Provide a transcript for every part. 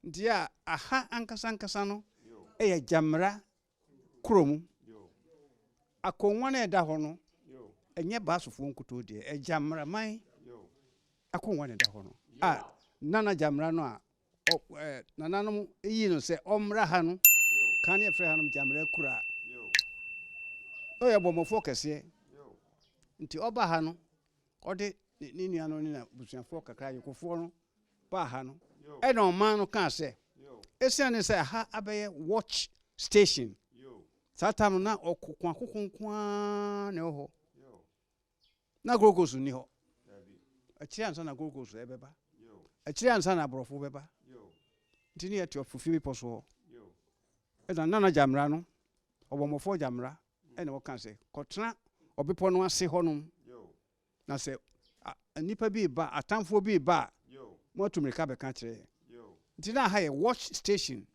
Dia aha ankasa no eya Gyamerakrom akonwa na eda ho no enye baasofo nkuto de Gyameraman akonwa na eda ho no nana Gyamera no a nananom eyi no se omra ha no kan ye frɛ ha no Gyamera oye bomofo kese nti oba ha no ode ni nua no ni na busuafo kakra yekofo no ba ha no na oman no kan se esiane se ha abeye watch station satam na okokwa ne ho na grogosu ni ho akiri ansa na grogosu ebeba akiri ansa na brofo beba nti ni eti ofufi bi poso ho nana Gyamera no obomofo Gyamera ene wo kan se kotena obepo no ase ho no na se nipa bi ba atamfo bi ba mo tumrika be kan kire nti na ha ye watch station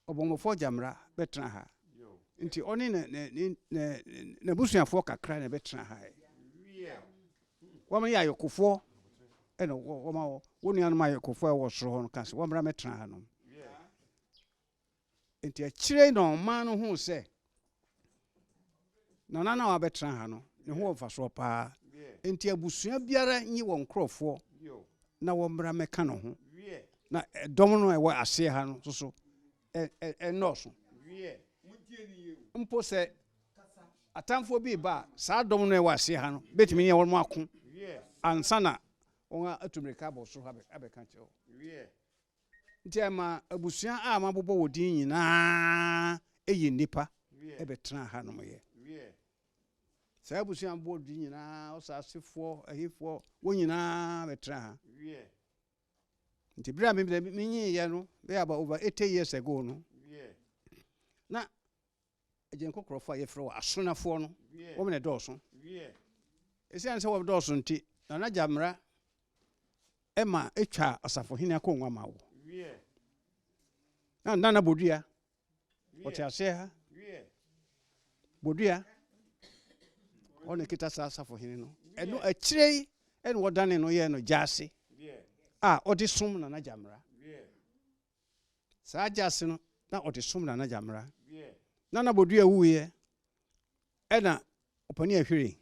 obomofo Gyamera betena ha nti oni na busuafo kakra na betena ha wama ya yokofo ene wama wonu anu ma yokofo e wo soro ho no kan se wamra metena ha no nti akire no man no hu se na wa betena ha no ne ho mfa so pa nti abusua biara nyi won krofo na womra meka no ho na dom no e wa ase ha no so enoso mpo se atamfo bi ba sa dom no e wa ase ha no betimi ye won ako ansana onga atumrika bo so ha be kan che nti ama abusua ama bobo wodin nyina eyi nipa e betena ha no ye sa abusua bo wodin nyina osasefo ahifo wo nyina betena ha nti bra me nyi ye no be about over 80 years ago no na ajenko krofo ye fro asonafo no wo me doso esiane se wo doso nti na Gyamera ema etwa Osafohene akonwa mawo na nana bodua wote ase ha bodua ona kita sa Osafohene no eno akirei eno wodane no ye no jase odi som nana Gyamera sa jase no na odi som nana Gyamera nana bodua wuye ena opani ahwere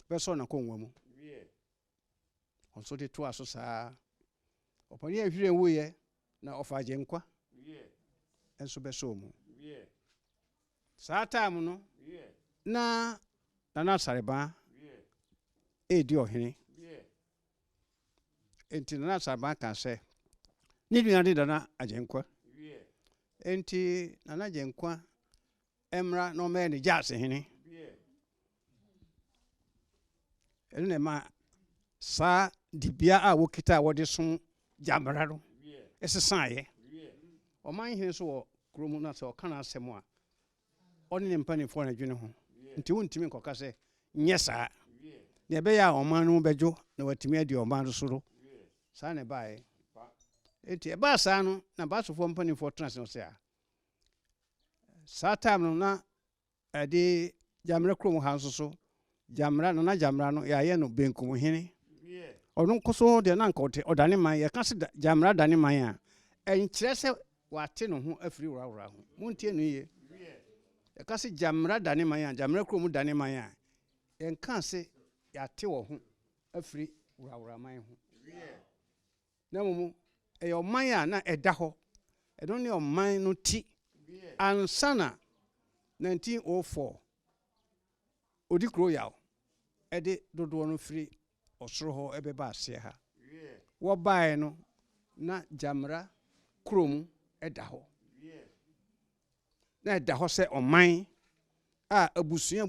beso na konwa mu onso de to aso saa opani ahwere wuye na ofaje nkwa enso beso mu saa time no na nana Sareba edi ohene enti nana Sareba kan se ni nua de dana ajenkwa enti nana ajenkwa emra no me ne jase hene ene ma sa dibia a wokita wode som Gyamera no esesaye oman hene so wo kromu na se okana asem a oni ne mpanifo na dwene ho nti wontimi nkoka se nyesa ne be ya oman no bejo na watimi adi oman so ro sa ne bae enti e ba sa no na basofo mpanifo trans no se a sa time no na ade Gyamerakrom ha so Gyamera nana Gyamera no ya ye no benkum hene onu nkoso de na nka odane man ye ka se Gyamera dane man a enkire se wate no ho afiri Worawora ho muntie no ye ye ka se Gyamera dane man a Gyamerakrom dane man a enka se yate wo ho afiri Worawora man ho na mumu eyo man a na eda ho edo ne o man no ti ansana 1904 odi kro yaw ede dodo no firi osoro ho ebeba ase ha wo bae no na Gyamerakrom eda ho na eda ho se oman abusua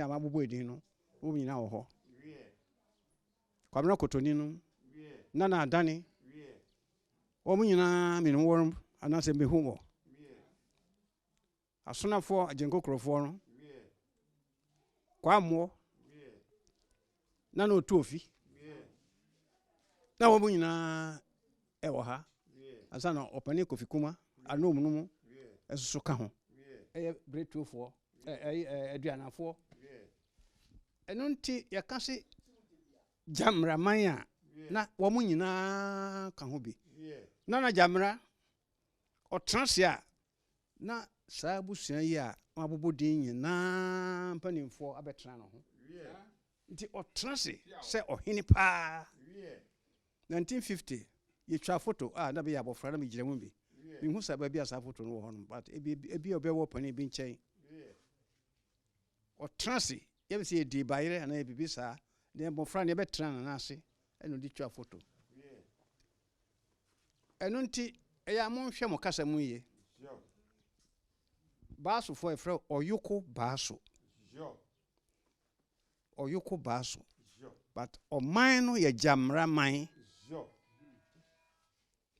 amabobo edin no wo nyina wo ho kwamna kotoni no nana adane wo nyina menu worum anase mehu mo asonafo ajenko krofo no kwammo nana otuofi na wo nyina ewo ha asana opani Kofi Kuma anom no mu esusu ka ho bretuofo aduanafo eno nti yakase Gyameraman a na wɔn nyinaa ka ho bi Nana Gyamera ɔtransia na saa busua yi a mabobɔ din nyinaa mpanimfoɔ abɛtena no ho nti ɔtransi sɛ ɔhene paa 1950 yɛtwa photo na bɛyɛ abɔfra na megyina mu bi mehu sɛ baabi a saa photo no wɔ hɔ no but ebi ɔbɛwɔ pani bi nkyɛn ɔtransi yɛbɛsɛ yɛdi bayerɛ anaa yɛbibi saa ne mmɔfra ne yɛbɛtena nanase ɛna ɔde twa photo ɛno nti ɛyɛ monhwɛ mo kasa mu yie Baasofoɔ ɛfrɛ ɔyoko baaso but ɔman no yɛ Gyamera man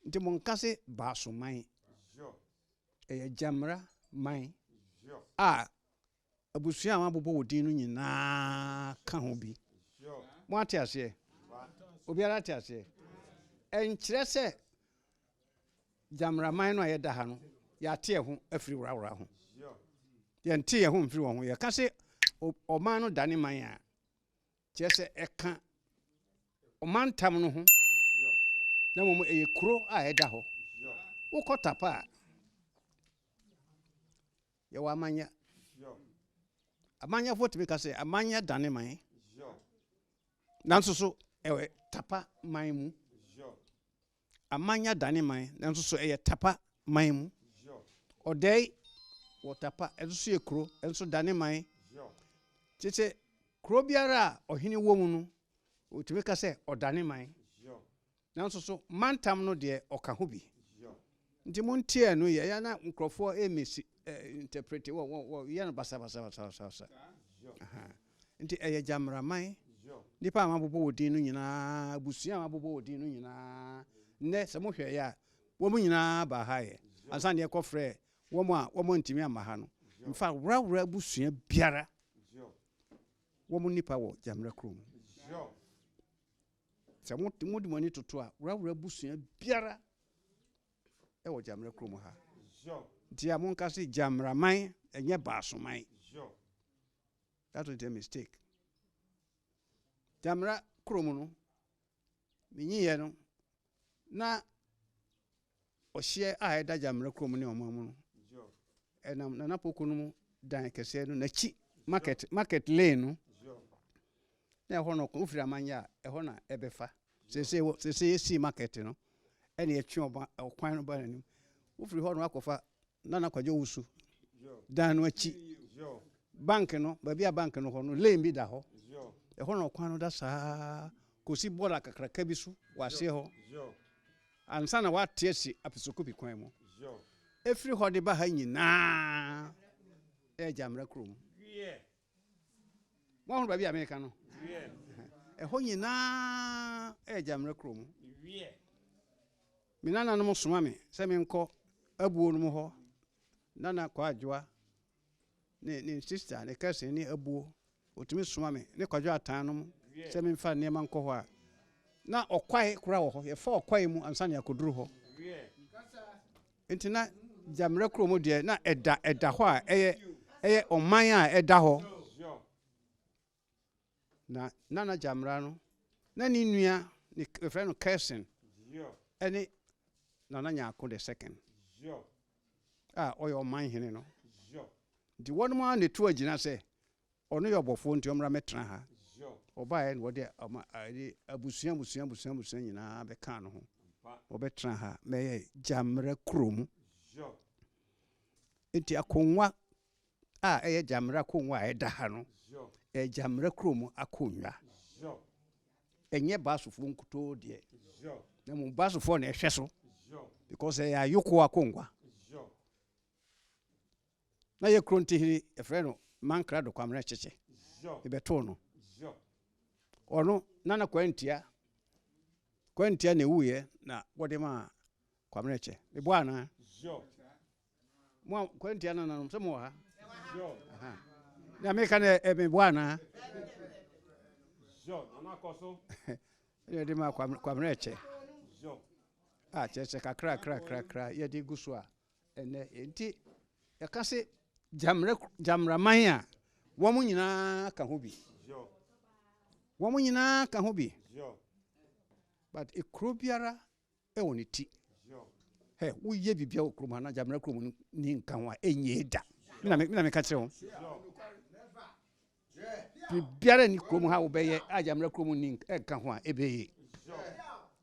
nti mo nka se baaso man ɛyɛ Gyamera man a abusua a mabobɔ wɔ din no nyinaa ka ho bi mo ate aseɛ obiara ate aseɛ ɛnkyerɛ sɛ Gyamera man no a yɛda ha no yɛate ɛho afiri Worawora ho yɛnte yɛho mfiri wɔn ho yɛka se ɔman no dane man a kyerɛ sɛ ɛka ɔmantam no ho na mmom ɛyɛ kuro a ɛda hɔ wokɔ Tapa a yɛwɔ amanyafoɔ tumi ka sɛ amanya dane man nanso so ɛwɔ Tapa man mu amanya dane man nanso so ɛyɛ Tapa man mu ɔdɛi wɔ Tapa ɛnso so yɛ kuro ɛnso dane man kyerɛ kuro biara a ɔhene wɔ mu no ɔtumi ka sɛ ɔdane man nanso so mantam no deɛ ɔka ho bi nti montie no yɛ na nkurɔfoɔ ɛmɛsi interprete yɛ no basabasabasa nti ɛyɛ Gyamera man nipa a mabobɔ wɔ din no nyinaa busua a mabobɔ wɔ din no nyinaa nnɛ sɛ mohwɛ yɛ a wɔn nyinaa ba ha yɛ ansa ne yɛkɔfrɛ wɔn ntumi ama ha no mfa Worawora busua biara wɔn nipa wɔ Gyamerakrom sɛ mode mo ani toto a Worawora busua biara ɛwɔ Gyamerakrom ha nti a monka se Gyamera man ɛnyɛ baaso man that was a mistake Gyamerakrom no menyiyɛ no na ɔhyeɛ a ɛda Gyamerakrom ne ɔman mu no ɛnam Nana Poko no mu dan kɛseɛ no n'akyi market lane no na ɛhɔ no wofiri amanya a ɛhɔ na ɛbɛfa sese yɛsii market no ɛne yɛtwe ɔkwan no ba n'anim wofiri hɔ no akɔfa Nana Owusu dan no akyi bank no baabi a bank no hɔ no lane bi da hɔ ɛhɔ na ɔkwan no da saa kɔsi bɔɔla kakraka bi so wɔaseɛ hɔ ansa na wɔate asi apesokopi kwan mu ɛfiri hɔ de ba ha nyinaa ɛyɛ Gyamerakrom wɔn baabi Amerika no ɛhɔ nyinaa ɛyɛ Gyamerakrom me nananom soma me sɛ menkɔ abuo no mu hɔ Nana Kwadwoa ne sister ne cousin ne abuo otumi soma me ne Kwadwoa atan no mu sɛ memfa nneɛma nkɔ hɔ a na ɔkwae kora wɔ hɔ yɛfa ɔkwae mu ansa ne akɔduru hɔ nti na Gyamerakrom deɛ na ɛda hɔ a ɛyɛ ɔman a ɛda hɔ na Nana Gyamera no na ne nua ne friend no cousin ɛne Nana Nyaako the second a ɔyɛ ɔman hene no nti wɔn mu a ne to agyina sɛ ɔno yɛ ɔbɔfoɔ nti ɔmmra mɛtena ha ɔbaeɛ na wɔde abusua nyinaa bɛka no ho wɔbɛtena ha mɛyɛ Gyamerakrom nti akonnwa a ɛyɛ Gyamera akonnwa a ɛda ha no ɛyɛ Gyamerakrom akonnwa ɛnyɛ baasofoɔ nkutoo deɛ na mo baasofoɔ na ɛhwɛ so because ɛyɛ ayoko akonnwa na yɛ kuro ntihiri ɛfrɛ no mankra do Kwamena kyekye ɛbɛtoo no ɔno Nana Kwantia na ɛwuiɛ na wɔde ma Kwamena kyekye ɛbɔ anaa mo Kwantia nananom sɛ mo wɔ ha na meka na ɛmebɔ anaa yɛde ma Kwamena kyekye kyekye kakra yɛde gu so a ɛnɛ nti yɛka se Gyamera man a wɔn nyinaa ka ho bi but ekuro biara e woni ti he wo ye bibia okuro na Gyamerakrom ni nka ho a enye da mina me ka kire ho biara ni kuro ha wo be ye a Gyamerakrom ni nka ho a ebeye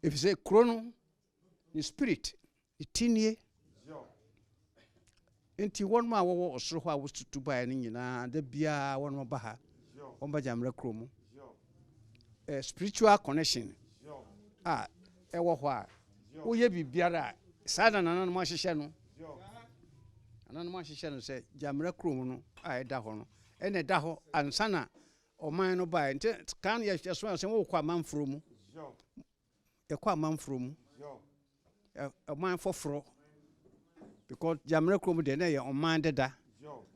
if say kuro no ni spirit itinie enti won ma wo osoro ho a wo tutu ba ni nyina da bia won mo ba ha won ba Gyamerakrom spiritual connection ewo ho a wo ye bibiara sada nanan mo ahihye no nanan mo ahihye no se Gyamerakrom no a eda ho no ene da ho ansana oman no ba enti kan ye so se wo kwa manfro mu ye kwa manfro mu oman foforo because Gyamerakrom de na ye oman deda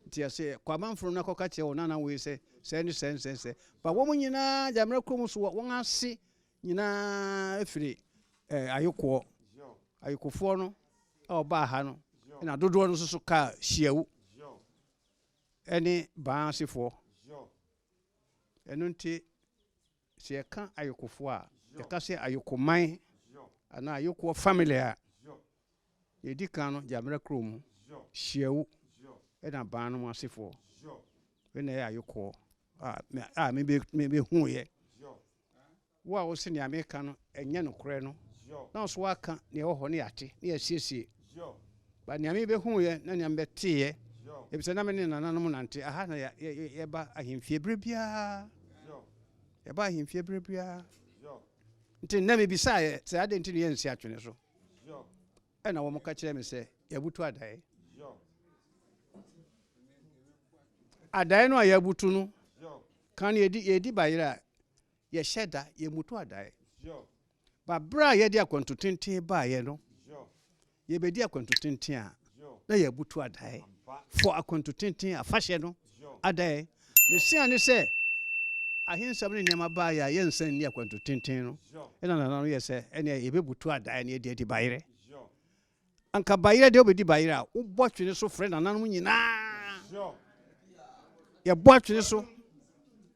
nti ya se kwa manfro na koka che wo nanan we se sense ba wo nyina Gyamerakrom so won ase nyina efiri ayokofo no oba ha no na dodo no so ka hyiawu ene baasefo eno nti se ka ayokofo a ye ka se ayokoman ana ayoko family a ye di kan no Gyamerakrom hyiawu ena baa no asefo ene ayoko me be hu ye wo a wo se ne America no enye no kore no na so aka ne wo ho ne ate ne asiesie ba ne ame be hu ye na ne ame te ye e bi na me ne nananom nante aha na ye ba ahemfie brebia ye ba ahemfie brebia nti na me bi sa ye se ade nti ne ye nsi atwene so e na wo mo ka kire me se ye butu adae no ya butu no kan ye di bayira ye sheda ye mutu adae ba bra ye di akwantutintin ba ye no ye be di akwantutintin a na ye butu adae for akwantutintin afahye no adae ne sia ne se ahensam ne nyama ba ya ye nsan ni akwantutintin no ena na no ye se ene ye be butu adae ne di bayire anka bayire de obedi bayire a wo botwene so frɛ nananum nyina ye botwene so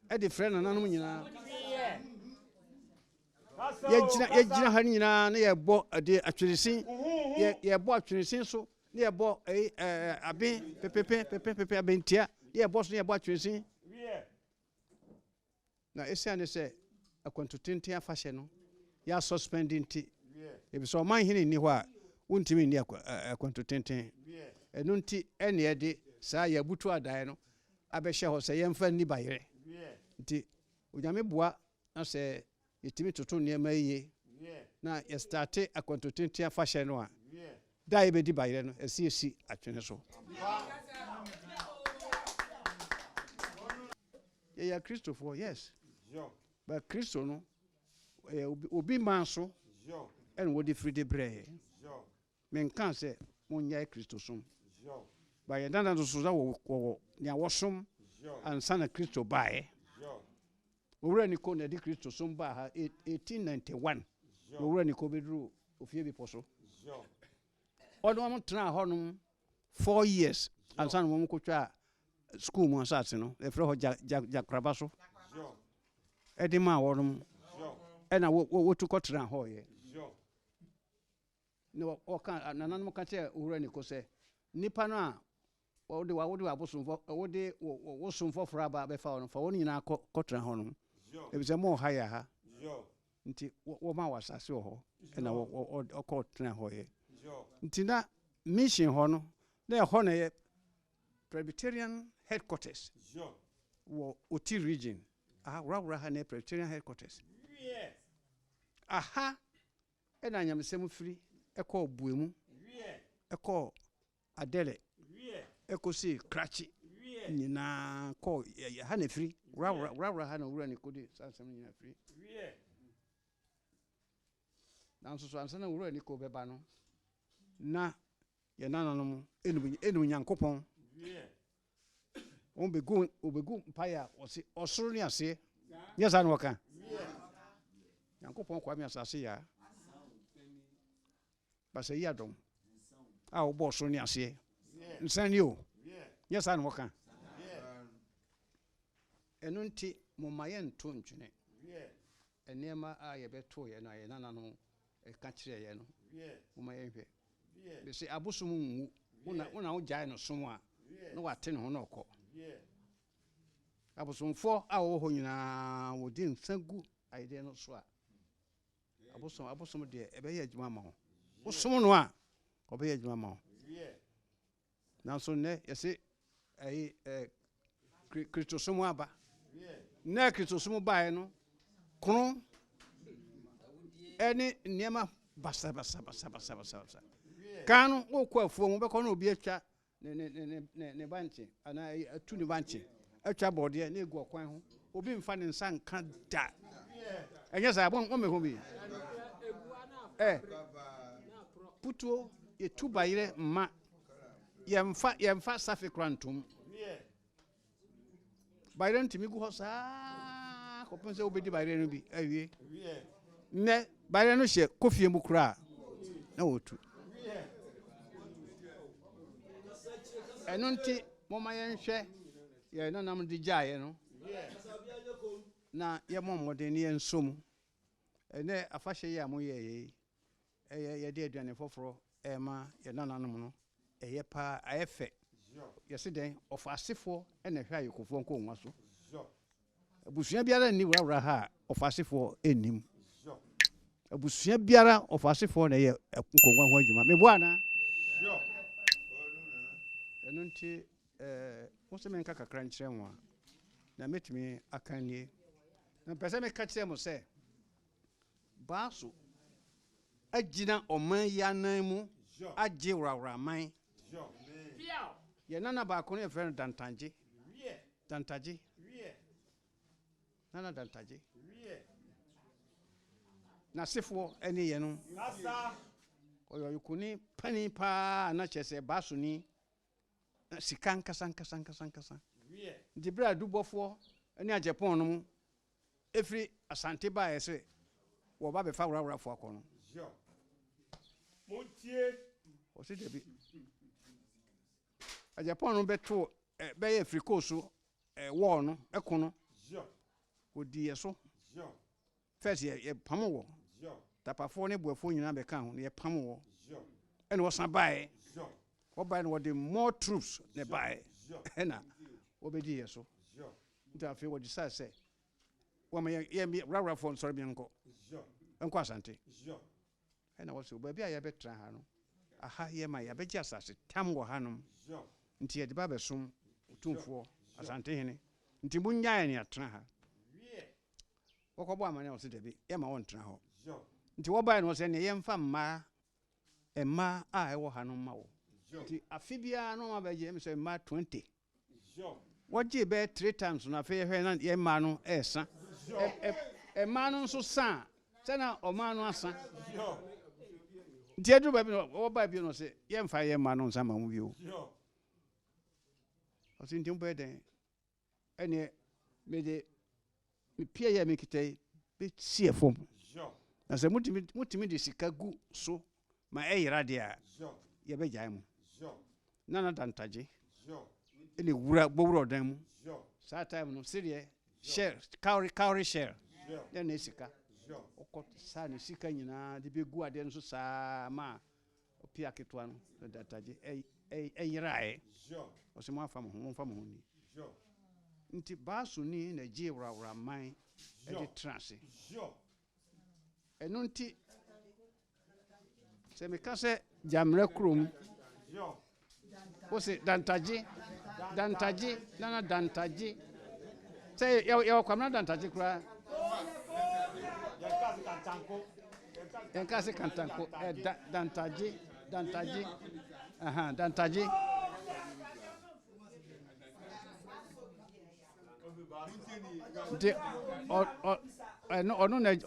e de frɛ nananum nyina ye gina ha nyina na ye bo de atweresin ye bo atweresin so na ye bo aben pepe abentia ye bo so ye bo atweresin na esiane se akwantutintin afahye no ya suspending ti e bi so man hini ni ho a wontimi ni akwantutintin enu nti ene ye de saa ye butu adae no abehye ho se ye mfa ni bayire nti onyame boa na se yetimi toto niema yiye na ye starte akwantutintin afahye no a da ye be di bayire no esi atwene so ye ya Christopher yes but Christo no obi man so en wo di free bre men kan se monya Christo som ba ye danda so za wo nya wosom ansa na Christo bae owura ni ko na di Christo som ba ha 1891 owura ni ko bedru ofie bi poso odo am tra ho no 4 years ansa na mo ko twa school mo asase no e fre ho jakraba so edi ma worum e na wo tu ko tra ho ye no o kan nanan mo ka te owura ni ko se nipa no a wo de abosom wo de wo som foforo aba be fa no fa woni nyina ko tra ho no e bi se mo ha ya ha nti wo ma wasase ho e na wo ko tra ho ye nti na mission ho no na ho na ye Presbyterian headquarters wo Oti region Worawora ha na Presbyterian headquarters aha e na nyamsem firi e ko buemu e ko adele eko si krachi nyina ko ha na firi Worawora ha na wura ni kodi sansam nyina firi na nso so ansa na wura ni ko beba no na ye nananom enu nyankopon obegu mpaya osoro ni ase nyesa no ka nyankopon kwa mi asase ya basa yi adom a wo bo so ni ase nsan ni o nyesa no ka enu nti mo maye nto ntwene enema a ye beto ye na ye nana no e ka kire ye no uma ye hwe be se abosom nwu una wo gyae no som a no wate ne ho no kɔ abosomfo a wo ho nyina wo di nsagu ayede no so a abosom de e be ye adwuma ma ho wo som no a ko be ye adwuma ma ho na so ne ye se ai Kristo som aba na Kristo som bae no kono eni niema basa kanu wo kwa afuo mo be ko na obi atwa ne banche ana atu ne banche atwa bode na egu okwan ho obi mfa ne nsa nka da enye sa bon me ho bi putuo etu bayire mma yemfa safi krantum bayire ntimi gu ho saa ko pense obedi bayire no bi awie ne bayire no hye kofie mu kura na wotu enunti moma yenhwe ye nanam di gyae no na ye mommode ne ensom ene afahye ye amoye ye de aduane foforo ema ye nananom no eye pa ayefe ye se den ofasefo ene hwa yekofo nko nwa so abusua biara ni Worawora ha ofasefo enim abusua biara ofasefo na ye nkonwa ho adwuma mebo ana enunti wo se men kakra nkyere nwa na metimi akanie na pese me ka kire mo se baaso agina oman yanan mu agye Worawora man ye nana ba ko ne friend dantaje nana dantaje na sefo eni ye no oyo yukuni pani pa na chese baaso ni sikan kasan ndi bra dubofo eni Japan no mu efri asante ba ese wo ba be fa Worawora fo akono montie o se debi Japan no beto be ye Afriko so wo no ekono odi yeso first ye pamo tapafo ne buafo nyina be kan ho ye pamo ene wo san bae wo bae no the more troops ne bae ena obedi yeso nta fe wo decide say wo ma ye Worawora fo sorry bi nko asante ena wo se ba bia ye betra ha no aha ye ma ye beji asase tam wo hanom nti ye de ba besom otumfo asante hene nti munyae ne atra ha wokobo amane wo se debi ye ma won tra ho nti wo bae no se ne ye mfa mma a ewo hanom ma wo nti afibia no ma beje me se mma 20 woje be 3 times na fe hwe na ye mma no esa mma no so sa se na o mma no asa nti edu ba bi no wo bae bi no se ye mfa ye mma no nsa ma mu bi o o sin timbe den ene me de me pia ye me kitai be sie fom na se mutimi de sika gu so ma eyira de a ye be gyae mu nana dantaje ene wura odan mu sa time no serie share cowrie share ya na sika okot sa ne sika nyina de be gu ade nso sa ma opia ketwa no dantaje eyirae o se mo afa mo ni nti baaso ni na gye Worawora man e de trance enunti se me ka se Gyamerakrom o se dantaje nana dantaje se ya kwamna dantaje kura yankase kantanko dantaje aha dantaje de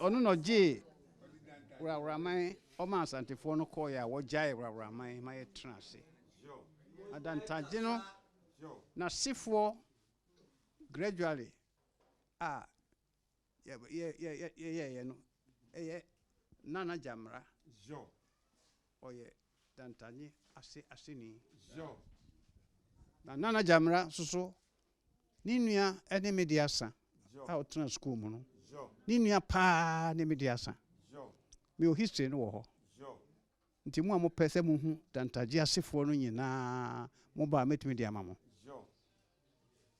onu no gye Worawora man o ma asantefo no ko ya wo gyae Worawora man ma ye trance adantaje no na sifo gradually ye no nana Gyamera oye dantaje aseni na nana Gyamera soso ni nua ene media sa a o trans school mu no ni nua pa ne me dia sa me o history no wo ho nti mu a mo pese mo hu dantaje asefo no nyina mo ba metimi dia mamo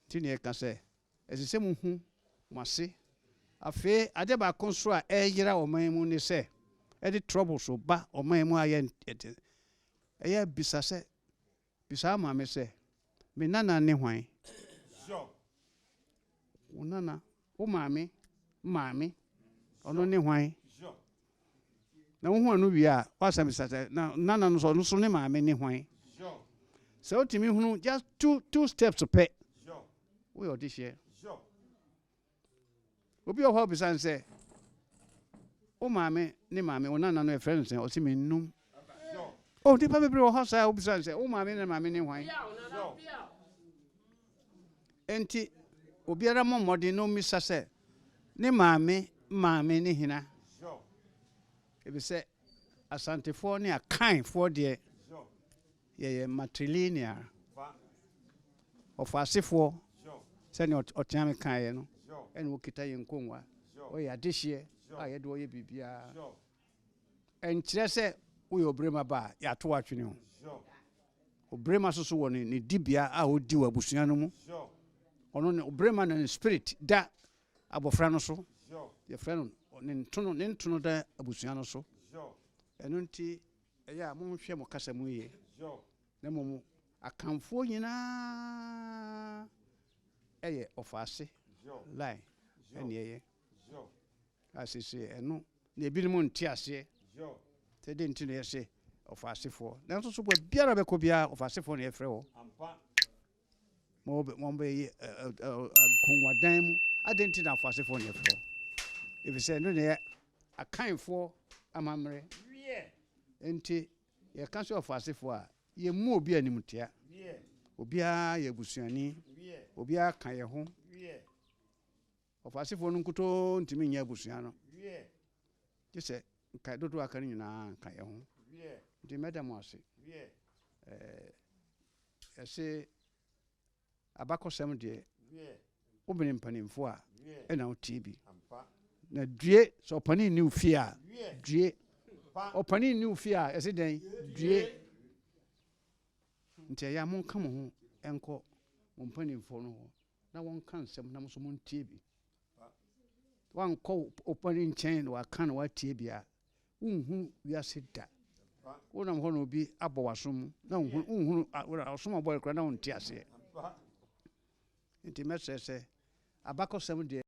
ti ne ka se esise mo hu mo ase afi ade ba konso a eyira oman mu ni se e di trouble so ba oman mu aye eya bisa se bisa ma me se me nana ne hwan nana o maame ono ne hwan na wo hu anu wi a wasam bisa na nana no so ne maame ne hwan so otimi hunu just two steps to pay we o dihye obi o ho bisa nse o maame ne maame o nana no e friends o si me num oh di pa bebre o ho sa o bisa nse o maame ne maame ne hwan enti obiara momode no misa se ne maame ne hina ebi se asantefo ne akanfo de ye matrilineal of asefo se ne otiame kan ye no ene wo kita ye nkonwa o ya dehye a ye de o ye bibia enkire se wo ye obrema ba ya to atwene ho obrema soso wo ne dibia a odi wa busua no mu ono ne obrema na spirit da abofra no so ye friend ne ntono da abusua no so eno nti eya mo hwe mo kasa mu ye na mo akamfo nyina eye ofase lai ene ye asisi eno na ebi mo nti ase te de nti ne se ofase fo na so bo biara be ko bia ofase fo ne ye frɛ wo ampa mo be konwa dan mu adenti na ofase fo ne ye frɛ if say no ne akanfo amamre enti ye kan so ofasefo a ye mu obi animtia obi a ye busuani obi a kan ye ho ofasefo no nkuto ntimi nya busua no se kai dodo aka nyina kan ye ho nti madam ase ese abakosem de obini mpanimfo a ena o tv na due so pani ni ufie a due opani ni ufie a ese den due nti ya mon ka mo ho enko mo mpanimfo no ho na won kan nsem na mo so mon tie bi wan ko opani nchen wa kan wa tie bi a unhu wiase da wonam ho no bi abo wasom na unhu asom abo kra na won tie ase nti mesese abakosem de